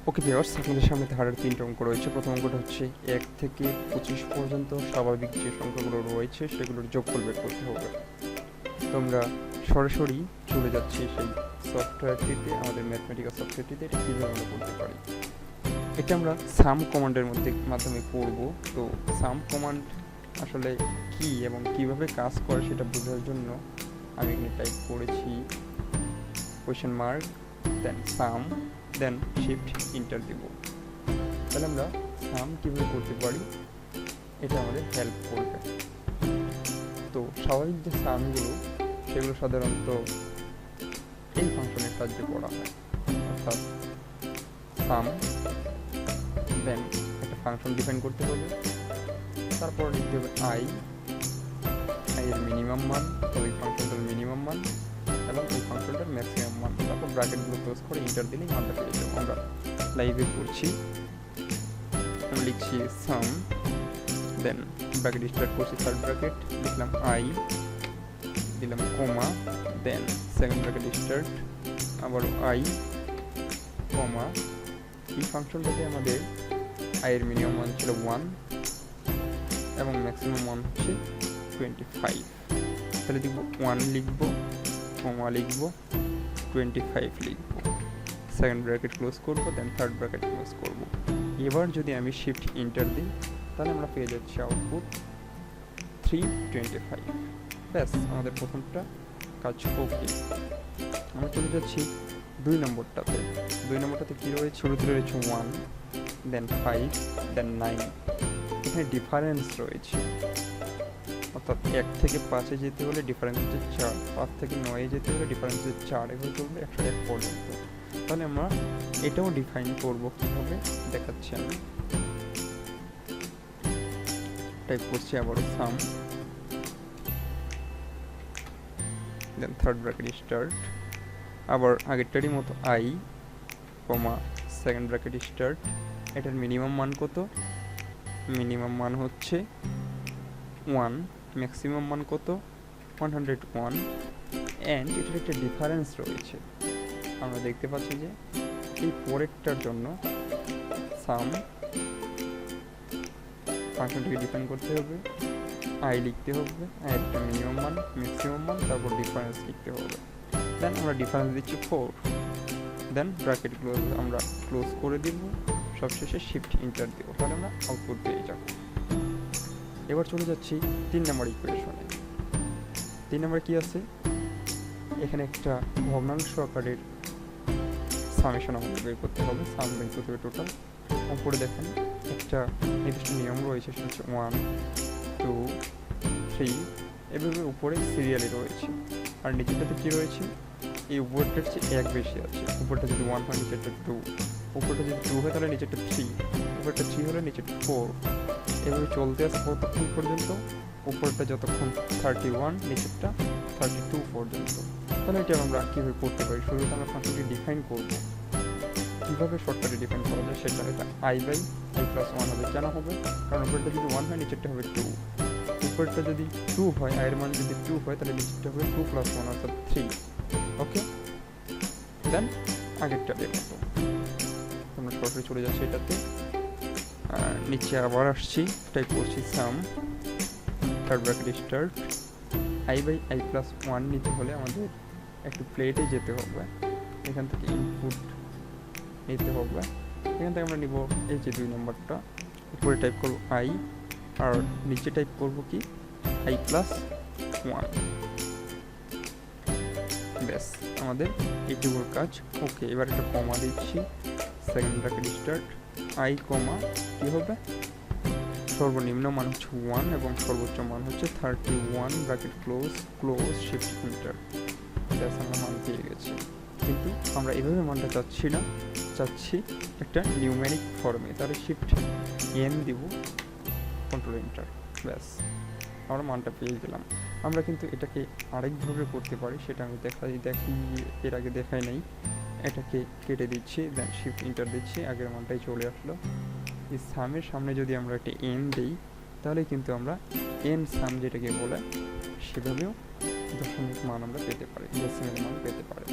Okay viewers, আপনাদের সামনে ধারার 3টা অঙ্ক রয়েছে। প্রথম অঙ্কটা হচ্ছে 1 থেকে 25 পর্যন্ত স্বাভাবিক যে সংখ্যাগুলো রয়েছে সেগুলোর যোগফল বের করতে হবে। তো আমরা সরাসরি চলে যাচ্ছি সেই সফটওয়্যারটিতে, আমাদের ম্যাথমেটিক্যাল সফটওয়্যারটিতে। এটা কীভাবে আমরা করতে পারি, এটা আমরা সাম কমান্ডের মাধ্যমে করব। তো সাম কমান্ড আসলে কি এবং কিভাবে কাজ করে সেটা বোঝার জন্য আমি এখানে টাইপ করেছি কোয়েশ্চেন মার্ক, দেন সাম, দেন শিফট ইন্টার দিব। তাহলে আমরা সাম কীভাবে করতে পারি এটা আমাদের হেল্প করবে। তো স্বাভাবিক যে সামগুলো সেগুলো সাধারণত এই ফাংশনের সাহায্যে করা হয়, অর্থাৎ সাম, দেন একটা ফাংশন ডিফাইন করতে হবে, তারপর লিখতে হবে আই এর মিনিমাম মান, ওই ফাংশনটার মিনিমাম মান এবং এই ফাংশনটার ম্যাক্সিমাম মান, তারপর ব্র্যাকেটগুলো ক্লোজ করে ইন্টার দিলেই মানটা পেয়ে যাবো। আমরা লাইভে করছি, আমি লিখছি সাম, দেন ব্র্যাকেট স্টার্ট করছি, থার্ড ব্র্যাকেট লিখলাম আই, দিলাম কমা, দেন সেকেন্ড ব্র্যাকেট স্টার্ট, আবার আই কমা। এই ফাংশনটাতে আমাদের আয়ের মিনিমাম মান ছিল 1 এবং ম্যাক্সিমাম মান হচ্ছে 25। তাহলে লিখবো 1 লিখবো, কমা লিখবো, 25 লিখবো, সেকেন্ড ব্র্যাকেট ক্লোজ করবো, দেন থার্ড ব্র্যাকেট ক্লোজ করবো। এবার যদি আমি শিফট ইন্টার দিই তাহলে আমরা পেয়ে যাচ্ছি আউটপুট 325। ব্যাস, আমাদের প্রথমটা কাজ ওকে। আমরা চলে যাচ্ছি 2 নম্বরটাতে। 2 নম্বরটাতে কী রয়েছে, শুরুতে রয়েছে 1, দেন 5, দেন 9। এখানে ডিফারেন্স রয়েছে, অর্থাৎ 1 থেকে 5-এ যেতে হলে ডিফারেন্স হচ্ছে 4, 5 থেকে 9-এ যেতে হলে ডিফারেন্স হচ্ছে 4, এভাবে চলবে 101 পর্যন্ত। তাহলে আমরা এটাও ডিফাইন করব কীভাবে দেখাচ্ছি। আমি টাইপ করছি আবারও সাম, দেন থার্ড ব্র্যাকেট স্টার্ট, আবার আগেরটারই মতো I comma second bracket start. এটার মিনিমাম মান কত, মিনিমাম মান হচ্ছে 1, ম্যাক্সিমাম মান কত 101, অ্যান্ড এটার একটা ডিফারেন্স রয়েছে। আমরা দেখতে পাচ্ছি যে এই পরেরটার জন্য সাম ফাংশনটিকে ডিফাইন করতে হবে, আই লিখতে হবে, একটা মিনিমাম মান, ম্যাক্সিমাম মান, তারপর ডিফারেন্স লিখতে হবে। দেন আমরা ডিফারেন্স দিচ্ছি 4, দেন ব্র্যাকেট আমরা ক্লোজ করে দিব, সবশেষে শিফট ইন্টার দিব। তাহলে আমরা আউটপুট পেয়ে যাব। এবার চলে যাচ্ছি 3 নম্বর ইকুয়েশনে। 3 নম্বর কি আছে, এখানে একটা ভগ্নাংশ আকারের সামেশন আমাদের বের করতে হবে, সাম বের করতে হবে টোটাল। উপরে দেখেন একটা নির্দিষ্ট নিয়ম রয়েছে, সেটা হচ্ছে 1, 2, 3, এভাবে উপরে সিরিয়ালি রয়েছে। আর নিচেরটাতে কী রয়েছে, এই উপরটার চেয়ে 1 বেশি আছে। উপরটা যদি 1 হয় নিচেরটা 2, উপরটা যদি 2 হয় তাহলে নিচেরটা 3, উপরটা 3 হলে নিচেরটা 4। এভাবে চলতে আসে কতক্ষণ পর্যন্ত, উপরটা যতক্ষণ 31, নিচেরটা 32 পর্যন্ত। তাহলে এটা আমরা কীভাবে করতে পারি, শুরুতে আমরা ফাংশনটি ডিফাইন করব। কীভাবে শর্টকাটে ডিফাইন করা যায় সেটা, এটা i/i+1 হবে। কেন হবে, কারণ উপরটা যদি 1 হয় নিচেরটা হবে 2, উপরটা যদি 2 হয়, আয়ের মান যদি 2 হয় তাহলে নিচেরটা হবে 2 + 1 অর্থাৎ 3। ওকে, দেন আগেরটা এর মতো আমরা সরাসরি চলে যাচ্ছি এটাতে, নিচে আবার আসছি, টাইপ করছি সাম, থার্ড ব্র্যাকেট স্টার্ট, i/i+1 নিতে হলে আমাদের একটু প্লেটে যেতে হবে, এখান থেকে ইনপুট নিতে হবে। এখান থেকে আমরা নিব এই যে 2 নম্বরটা, উপরে টাইপ করব আই, আর নিচে টাইপ করব কি i+1। ব্যাস, আমাদের এইটুকুর কাজ ওকে। এবার একটা কমা দিচ্ছি, সেকেন্ড ব্র্যাকেট স্টার্ট, আই কমা কী হবে, সর্বনিম্ন মান হচ্ছে 1 এবং সর্বোচ্চ মান হচ্ছে 31, ব্র্যাকেট ক্লোজ, শিফট ইন্টার। ব্যাস, আমরা মান পেয়ে গেছি। কিন্তু আমরা এভাবে মানটা চাচ্ছি না, চাচ্ছি একটা নিউমেরিক ফর্মে। তাহলে শিফট এন দিব, কন্ট্রোল এন্টার, ব্যাস আমরা মানটা পেয়ে গেলাম। আমরা কিন্তু এটাকে আরেকভাবে করতে পারি, সেটা আমি দেখি এর আগে দেখাই নাই। এটাকে কেটে দিচ্ছি, দেন শিফট ইন্টার দিচ্ছি, আগের মানটাই চলে আসলো। এই সামের সামনে যদি আমরা একটা এন দিই তাহলে কিন্তু আমরা এন সাম যেটাকে বলে সেভাবেও দশমিক মান আমরা পেতে পারি, ডেসিমেল মান পেতে পারি।